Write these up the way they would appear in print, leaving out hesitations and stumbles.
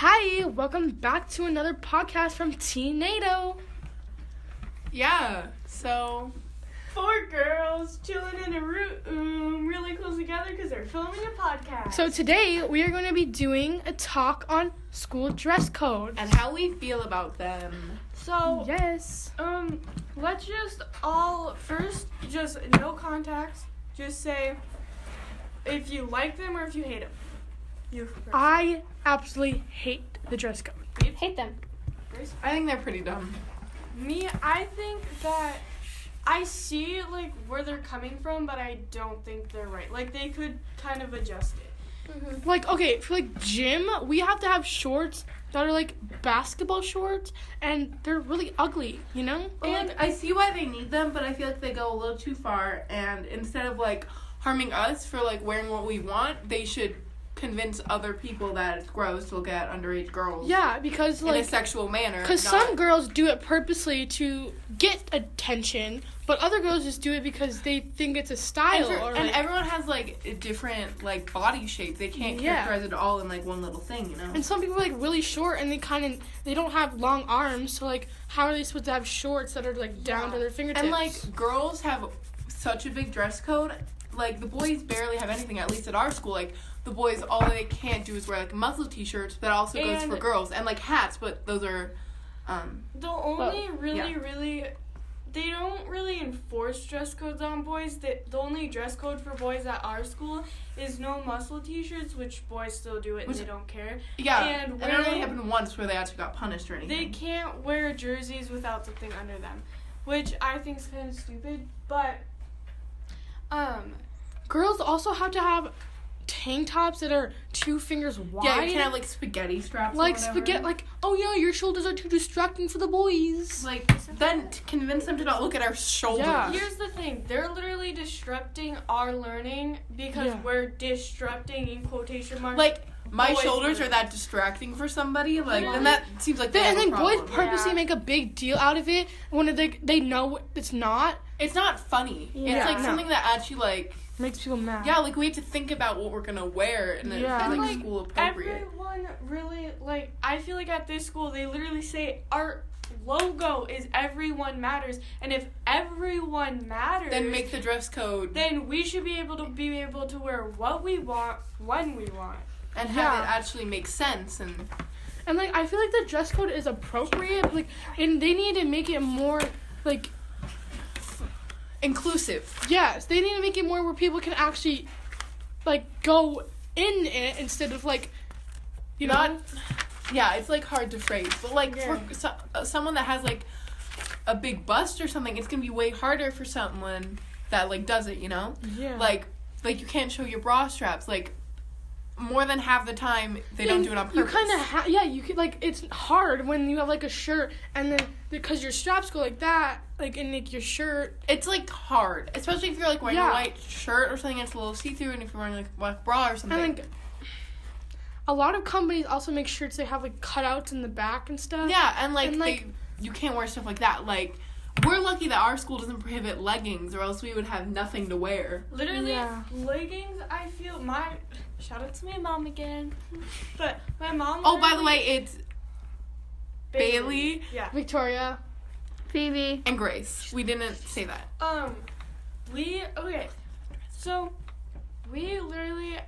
Hi, welcome back to another podcast from Teen Nado. Yeah, so 4 girls chilling in a room really close together because they're filming a podcast. So today we are going to be doing a talk on school dress codes. and how we feel about them. So, Yes. let's just all first, just no context, just say if you like them or if you hate them. You first. I absolutely hate the dress code. Hate them. Grace? I think they're pretty dumb. Me, I think that I see like where they're coming from, but I don't think they're right. Like they could kind of adjust it. Like, okay, for like gym, we have to have shorts that are like basketball shorts, and they're really ugly, you know? And I see why they need them, but I feel like they go a little too far. And instead of like harming us for like wearing what we want, they should convince other people that it's gross to look at underage girls. Yeah, because in like a sexual manner. because some girls do it purposely to get attention, but other girls just do it because they think it's a style. and everyone has like a different like body shape. They can't characterize it all in like one little thing, you know. And some people are like really short, and they don't have long arms. So like, how are they supposed to have shorts that are like down to their fingertips? And like girls have such a big dress code. Like the boys barely have anything. At least at our school, like the boys all they can't do is wear like muscle t-shirts. That also goes for girls, and like hats. But those are. The only really, they don't really enforce dress codes on boys. The only dress code for boys at our school is no muscle t-shirts, which boys still do it and they don't care. Yeah, and it only happened once where they actually got punished or anything. They can't wear jerseys without something under them, which I think is kind of stupid. But, girls also have to have tank tops that are 2 fingers wide. Yeah, you can have like spaghetti straps. Like or whatever. spaghetti, like, oh yeah, your shoulders are too distracting for the boys. Like, then convince them to not look at our shoulders. Yeah. here's the thing. They're literally disrupting our learning because we're disrupting in quotation marks. Like, my boys' shoulders are learning. that distracting for somebody. Like, Literally. then that seems like they And have a then boys problem. purposely make a big deal out of it when they know it's not. It's not funny. Yeah. It's like No. something that actually like Makes people mad. yeah, like we have to think about what we're gonna wear and then Yeah. it's And, like like, school appropriate. Everyone really, like, I feel like at this school, they literally say our logo is everyone matters. And if everyone matters, Then make the dress code then we should be able to wear what we want, when we want. and have Yeah. it actually make sense and And like, I feel like the dress code is appropriate, like, and they need to make it more like. inclusive. Yes, they need to make it more where people can actually, like, go in it instead of, like, you know? Yeah, it's like hard to phrase, but like for someone that has like a big bust or something, it's gonna be way harder for someone that like does it, you know? Yeah. Like you can't show your bra straps. Like more than half the time they don't do it on purpose. You kind of you could, like, it's hard when you have, like, a shirt and then because your straps go like that, like, and like your shirt. It's like hard, especially if you're like wearing Yeah. a white shirt or something that's a little see-through, and if you're wearing like a black bra or something. And like, a lot of companies also make shirts they have like cutouts in the back and stuff. Yeah, and like, like you can't wear stuff like that. Like we're lucky that our school doesn't prohibit leggings, or else we would have nothing to wear. Literally, Yeah. leggings, I feel, shout out to my mom again. But my mom. Oh, by the literally- way, it's Bailey. Yeah. Victoria. Phoebe. And Grace. We didn't say that. So, we literally,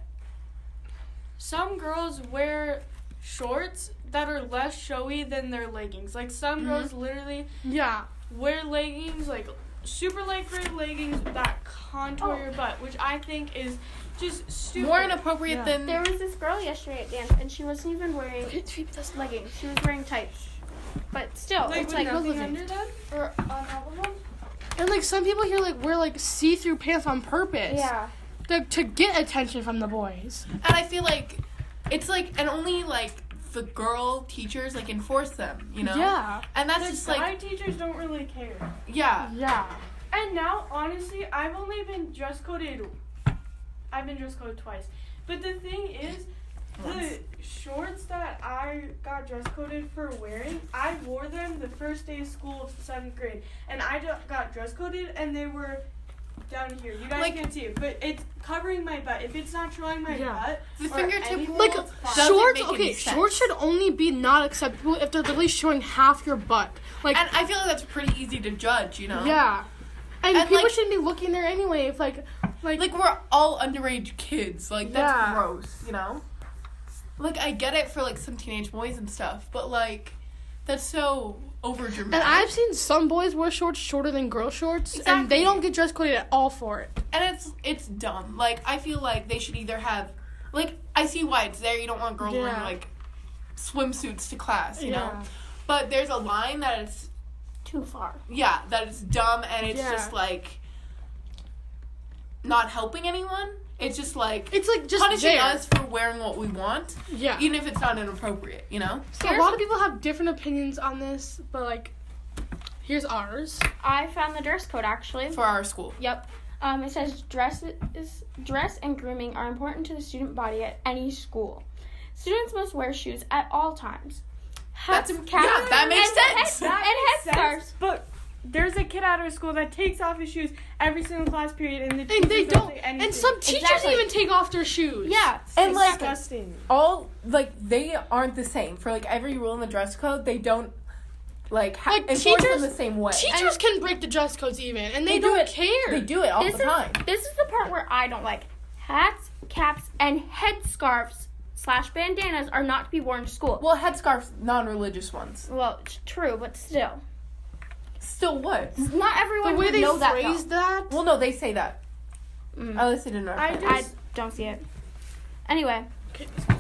some girls wear shorts that are less showy than their leggings. Like, some girls literally Yeah. wear leggings, like, super lightweight leggings that contour your butt, which I think is just stupid. More inappropriate Yeah. than... There was this girl yesterday at dance, and she wasn't even wearing leggings. She was wearing tights. But still, Like, it's with like nothing under them? Or on top of them? And like some people here like wear like see-through pants on purpose. yeah. To get attention from the boys. And I feel like it's like... And only, like, the girl teachers, like, enforce them, you know? Yeah. And that's The just, guy like... teachers don't really care. Yeah. Yeah. And now, honestly, I've only been dress coded. I've been dress coded twice. But the thing is, the shorts that I got dress coded for wearing, I wore them the first day of school of 7th grade. And I got dress coded, and they were down here. You guys Like- can't see it, but it's covering my butt. If it's not showing my butt, The or fingertip anything, Like, Doesn't shorts, make any sense. shorts should only be not acceptable if they're literally showing half your butt. Like, And I feel like that's pretty easy to judge, you know? yeah. And And, people like- shouldn't be looking there anyway. If, like We're all underage kids. Like, that's Yeah. gross, you know? Like, I get it for, like, some teenage boys and stuff, but, like, that's so overdramatic. and I've seen some boys wear shorts shorter than girl shorts, and Exactly. they don't get dress coded at all for it. And it's dumb. Like, I feel like they should either have, like, I see why it's there. You don't want girls wearing, Yeah. like, swimsuits to class, you know? Yeah. But there's a line that it's, Too far. that it's dumb and it's Yeah. just, like, not helping anyone. It's just, like, It's like just punishing there. us for wearing what we want, Yeah. even if it's not inappropriate, you know? So a lot of people have different opinions on this, but like, here's ours. I found the dress code actually. For our school. Yep. It says dress and grooming are important to the student body at any school. Students must wear shoes at all times. Hats, caps, that makes and sense. and headscarves. But there's a kid at our school that takes off his shoes every single class period, and the And they teachers don't. say anything. And some teachers Exactly. even take off their shoes. Yeah. And, like, disgusting. all, like, they aren't the same. For, like, every rule in the dress code, they don't, like, Like, enforce teachers- them the same way. Teachers can break the dress codes even, and they do don't it. care. They do it all the time. This is the part where I don't like. Hats, caps, and headscarves / bandanas are not to be worn to school. Well, headscarves, non-religious ones. Well, true, but still. Still what? Not everyone The way would they know that, phrase that. Well, no, they say that. Mm. At least they didn't know. I don't see it. Anyway,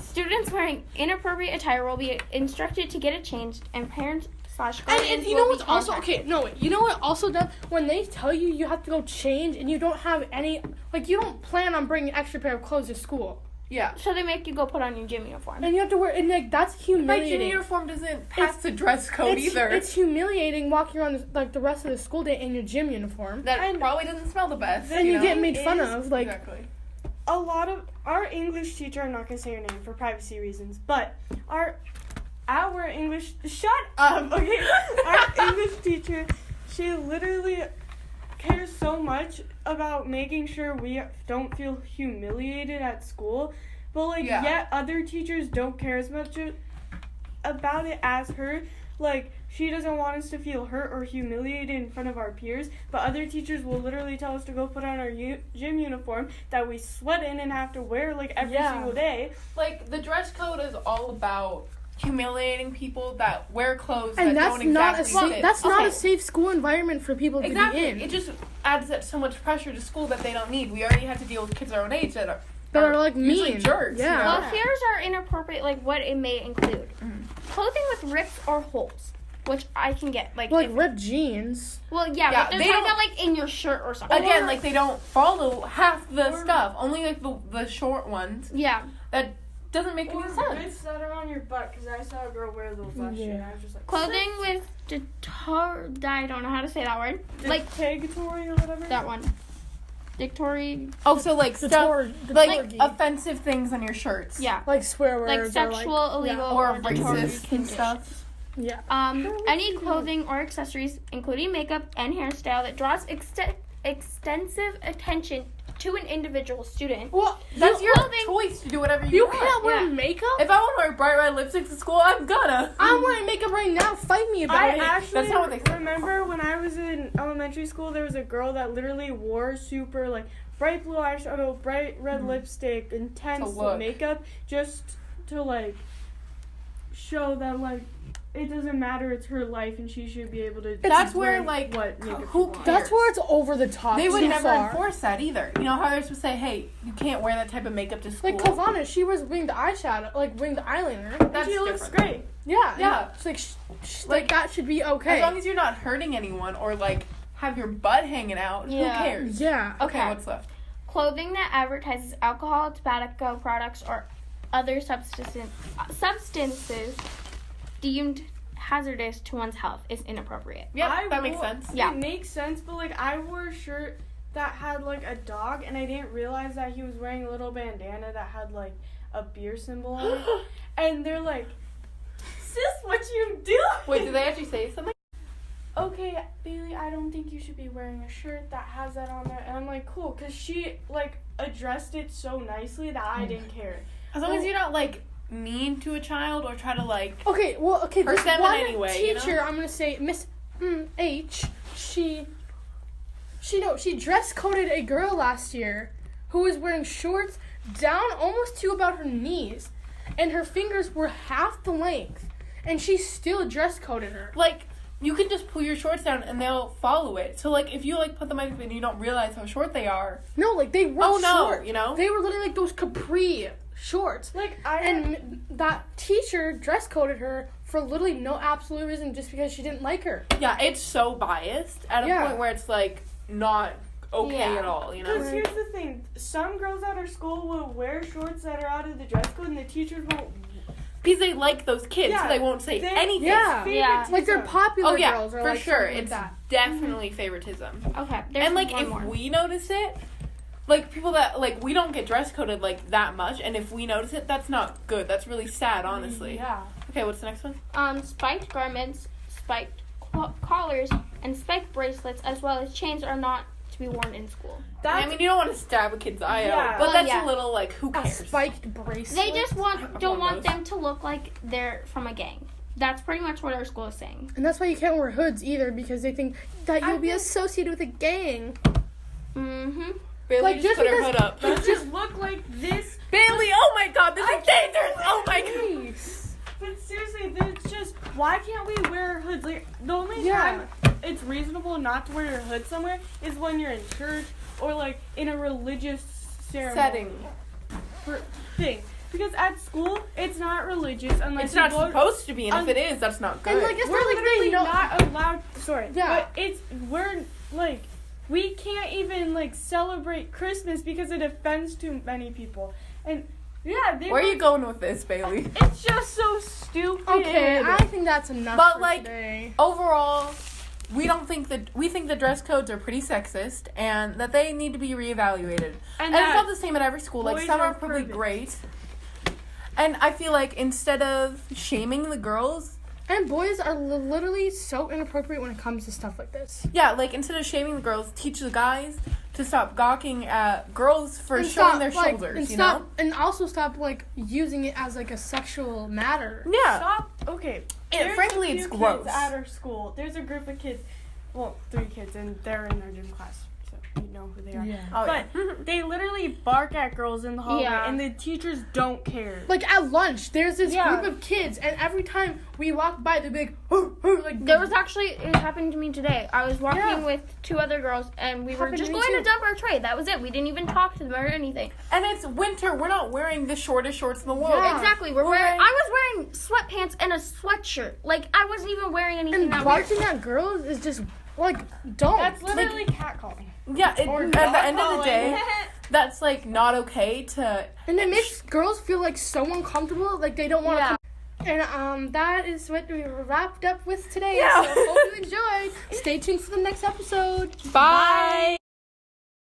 students wearing inappropriate attire will be instructed to get it changed, and parents / guardians And you know will what's be also contacted. okay? No, wait. You know what also does when they tell you have to go change and you don't have any, like you don't plan on bringing an extra pair of clothes to school, Yeah. So they make you go put on your gym uniform. and you have to wear, and like that's My humiliating. gym uniform doesn't pass the dress code either. It's humiliating walking around the rest of the school day in your gym uniform, that probably doesn't smell the best. and you know? get made fun is- of. Like, Exactly. A lot of our English teacher, I'm not gonna say her name for privacy reasons, but our English shut up, okay? Our English teacher, she literally cares so much about making sure we don't feel humiliated at school, but like Yeah. yet other teachers don't care as much about it as her. Like, she doesn't want us to feel hurt or humiliated in front of our peers, but other teachers will literally tell us to go put on our gym uniform that we sweat in and have to wear, like, every Yeah. single day. Like, the dress code is all about humiliating people that wear clothes and that that's don't not a exactly safe. fit. That's not Okay. a safe school environment for people to Exactly. be in. It just adds that so much pressure to school that they don't need. We already have to deal with kids our own age that That are like usually mean. jerks. Yeah. You know? Well, here's our inappropriate, like, what it may include. Clothing with rips or holes, which I can get, like, like if- ripped jeans. well, yeah, Yeah, but they're they talking don't- about, like, in your shirt or something. Again, like, they don't follow half the or- stuff. Only, like, the short ones. Yeah. That doesn't make Or any sense. rips that are on your butt, because I saw a girl wear those last year, and I was just like, Clothing with I don't know how to say that word. Like, Dictatory or whatever? that one. Dictory. Oh, so, like, The stuff, tor- the like, torgy. offensive things on your shirts. Yeah. like swear words. Like or, sexual, illegal, Or dictatorial racist and conditions. stuff. Yeah. Any clothing or accessories, including makeup and hairstyle, that draws extensive attention to an individual student. Well, That's your clothing- choice to do whatever you you want. can't wear Yeah. makeup. If I want to wear bright red lipstick to school, I'm gonna. I'm wearing makeup right now. Fight me about I it. actually That's not what they said. remember when I was in elementary school, there was a girl that literally wore super, like, bright blue eyeshadow, bright red lipstick, intense To look. makeup, just to, like, show that, like, it doesn't matter, it's her life, and she should be able to That's wear where, like, what makeup she who wants. That's where it's over the top. They would too never far. enforce that either. You know how they're supposed to say, "Hey, you can't wear that type of makeup to school." Like Kavana, she was wearing the eyeshadow, like wearing the eyeliner. That's She looks different. great. Yeah, Yeah. It's like, like that should be okay. As long as you're not hurting anyone or like have your butt hanging out, Yeah. who cares? yeah. Okay, what's left? Clothing that advertises alcohol, tobacco products, or other substances deemed hazardous to one's health is inappropriate. Yeah, that makes sense. Yeah. It makes sense, but, like, I wore a shirt that had, like, a dog, and I didn't realize that he was wearing a little bandana that had, like, a beer symbol on it. And they're like, "Sis, what you doing?" Wait, did they actually say something? okay, Bailey, I don't think you should be wearing a shirt that has that on there. And I'm like, cool, because she, like, addressed it so nicely that I didn't care. As long as you're not, like, mean to a child or try to, like... Okay, hurt this them one in any way, teacher, you know? I'm going to say, Miss H, she dress coded a girl last year who was wearing shorts down almost to about her knees, and her fingers were half the length, and she still dress coded her. Like, you can just pull your shorts down and they'll follow it. So, like, if you, like, put them up and you don't realize how short they are... No, like, they were short. You know? They were literally like those capri shorts. Like, and that teacher dress coded her for literally no absolute reason, just because she didn't like her. Yeah, it's so biased at a point where it's, like, not okay at all, you know? Because here's the thing. Some girls at our school will wear shorts that are out of the dress code, and the teachers won't... Because they like those kids, so they won't say anything. Yeah. Like, they're popular girls. Or for like sure. It's It's definitely favoritism. Okay. And, like, if we notice it, like, people that, like, we don't get dress coded, like, that much, and if we notice it, that's not good. That's really sad, honestly. Yeah. Okay, what's the next one? Spiked garments, spiked collars, and spiked bracelets, as well as chains, are not to be worn in school. I mean, you don't want to stab a kid's eye out, but that's a little, like, who cares? A spiked bracelet. They just don't want them to look like they're from a gang. That's pretty much what our school is saying. And that's why you can't wear hoods either, because they think that you'll be associated with a gang. Mm-hmm. Bailey Like, just put her hood up. Let's just look like this. Bailey, oh my god, this is dangerous! Oh my god. But seriously, it's just, why can't we wear hoods? Like, the only time it's reasonable not to wear your hood somewhere is when you're in church or, like, in a religious ceremony. Thing. Because at school, it's not religious unless it's not supposed to be, and if it is, that's not good. And, like, it's we're not like literally they know. not allowed. Sorry. Yeah. But we're, like, we can't even, like, celebrate Christmas because it offends too many people. And, yeah. Where are you going with this, Bailey? It's just so stupid. Okay, I think that's enough But, for like, today. overall, we think the dress codes are pretty sexist and that they need to be reevaluated. And it's not the same at every school. Like, some are probably great. And I feel like instead of shaming the girls... And boys are literally so inappropriate when it comes to stuff like this. Yeah, like, instead of shaming the girls, teach the guys to stop gawking at girls for showing their shoulders, you know? And also stop, like, using it as, like, a sexual matter. Yeah. Stop. Okay. And frankly, it's gross. Kids at our school. There's a group of kids. Well, 3 kids, and they're in their gym class. So you know who they are. Yeah. Oh, but they literally bark at girls in the hallway, and the teachers don't care. Like, at lunch, there's this group of kids, and every time we walk by, they're big, like... There was actually, it happened to me today. I was walking with 2 other girls, and we were just going to dump our tray. That was it. We didn't even talk to them or anything. And it's winter. We're not wearing the shortest shorts in the world. Yeah. Exactly. I was wearing sweatpants and a sweatshirt. Like, I wasn't even wearing anything. And barking at girls is just, like, don't. That's literally catcalling. Yeah, at the end of the day, that's, like, not okay to... And it makes girls feel, like, so uncomfortable, like, they don't want to come. And, that is what we wrapped up with today. Yeah. So, hope you enjoyed. Stay tuned for the next episode. Bye.